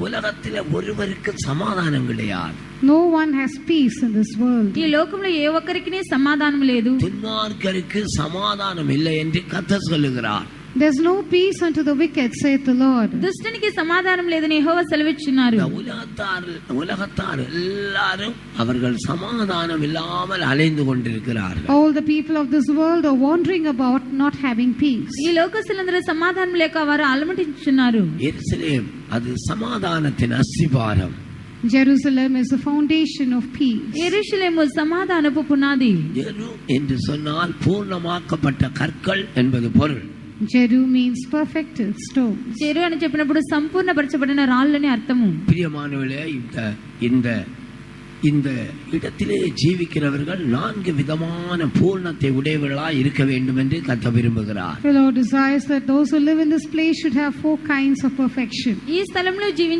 உலகத்திலே ஒருவருக்கு சமாதானம் கிடையாது. No one has peace in this world. ఈ లోకంలో ఏ ఒక్కరికినే సమాధానం లేదు. துன்மார்க்கருக்கு சமாதானம் இல்லை என்று கர்த்தர் சொல்லுகிறார். There's no peace unto the wicked, saith the Lord. దుష్టునికి సమాధానం లేదని యెహోవా సెలవిచ్చున్నారు. உலகத்தார் எல்லாரும் அவர்கள் சமாதானம் இல்லாமல் அலைந்து கொண்டிருக்கிறார்கள். All the people of this world are wandering about not having peace. ఈ లోకస్తులందరూ సమాధానం లేక వారు అలమటించున్నారు. యెరూషలేం அது சமாதானத்தின் அஸ்திபாரம். Jerusalem is the foundation of peace. యెరూషలేము సమాధానపు పునాది. ஜெரு என்று சொன்னால் பூர்ணமாக்கப்பட்ட கற்கள் என்பது பொருள். Jeru means perfected stones. చెరు అని చెప్పినప్పుడు సంపూర్ణపరచబడిన రాళ్ళని అర్థము. பிரியமானவர்களே, இந்த இடத்திலே ஜீவிக்கிறவர்கள் 4 விதமான பூர்ணத்தை உடையவர்களாய் இருக்க வேண்டும் என்று கர்த்தர் விரும்புகிறார். The Lord desires that those who live in this place should have 4 kinds of perfection. ఈ స్థలంలో జీవించే